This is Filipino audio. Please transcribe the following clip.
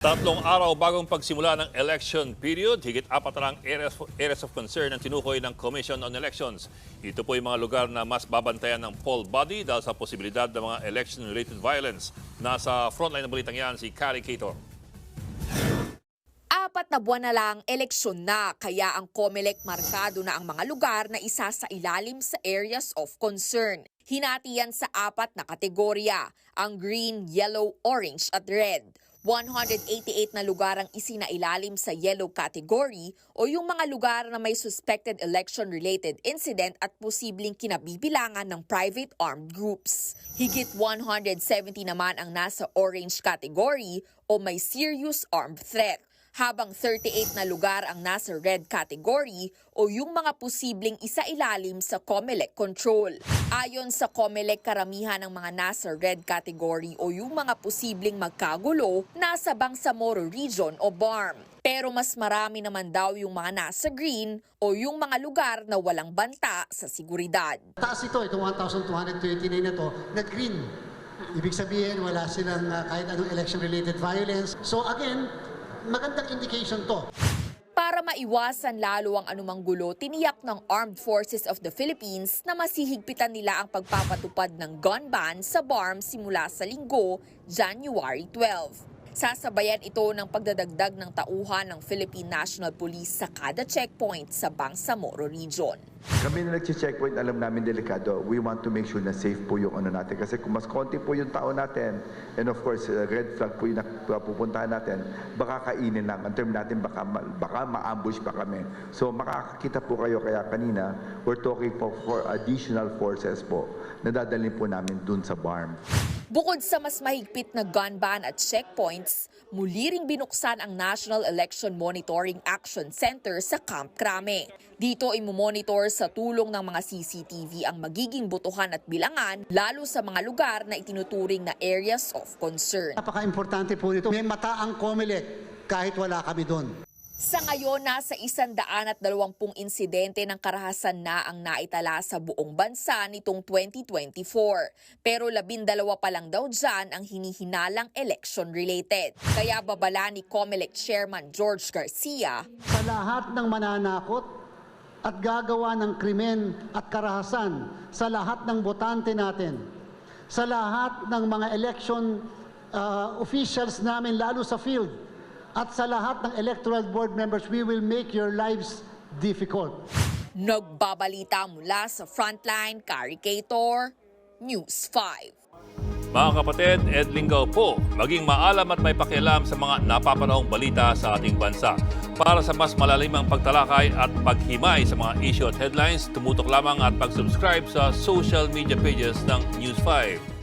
Tatlong araw bagong pagsimula ng election period, higit 4 na ang areas of concern ang tinukoy ng Commission on Elections. Ito po yung mga lugar na mas babantayan ng poll body dahil sa posibilidad ng mga election-related violence. Nasa frontline ng balitang yan si Carrie Cator. 4 na buwan na lang, eleksyon na, kaya ang COMELEC markado na ang mga lugar na isa sa ilalim sa areas of concern. Hinati yan sa 4 na kategorya, ang green, yellow, orange at red. 188 na lugar ang isinailalim sa yellow category o yung mga lugar na may suspected election-related incident at posibleng kinabibilangan ng private armed groups. Higit 170 naman ang nasa orange category o may serious armed threat, habang 38 na lugar ang nasa red category o yung mga posibleng isailalim sa COMELEC control. Ayon sa COMELEC, karamihan ng mga nasa red category o yung mga posibleng magkagulo nasa Bangsamoro Region o BARM. Pero mas marami naman daw yung mga nasa green o yung mga lugar na walang banta sa seguridad. Taas itong 1,229 na to na green. Ibig sabihin wala silang kahit anong election-related violence. So again, magandang indication to. Para maiwasan lalo ang anumang gulo, tiniyak ng Armed Forces of the Philippines na masihigpitan nila ang pagpapatupad ng gun ban sa BARM simula sa Linggo, January 12. Sasabayan ito ng pagdadagdag ng tauhan ng Philippine National Police sa kada checkpoint sa Bangsamoro Region. Kami na nag-checkpoint, alam namin delikado. We want to make sure na safe po yung ano natin. Kasi kung mas konti po yung tao natin, and of course, red flag po yung pupuntahan natin, baka kainin lang. Ang term natin, baka ma-ambush pa kami. So makakakita po kayo, kaya kanina, we're talking po for additional forces po na dadalhin po namin dun sa BARM. Bukod sa mas mahigpit na gun ban at checkpoints, muli ring binuksan ang National Election Monitoring Action Center sa Camp Crame. Dito imomonitor sa tulong ng mga CCTV ang magiging botohan at bilangan, lalo sa mga lugar na itinuturing na areas of concern. Napaka-importante po nito. May mata ang COMELEC kahit wala kami doon. Sa ngayon, nasa 120 insidente ng karahasan na ang naitala sa buong bansa nitong 2024. Pero 12 pa lang daw dyan ang hinihinalang election-related. Kaya babala ni COMELEC Chairman George Garcia, Sa lahat ng mananakot at gagawa ng krimen at karahasan sa lahat ng botante natin, sa lahat ng mga election officials namin lalo sa field, at sa lahat ng electoral board members, we will make your lives difficult. Nagbabalita mula sa Frontline, Carrie Cator, News 5. Mga kapatid, Ed Lingaw po, maging maalam at may pakialam sa mga napapanahong balita sa ating bansa. Para sa mas malalimang pagtalakay at paghimay sa mga issue at headlines, tumutok lamang at pag-subscribe sa social media pages ng News 5.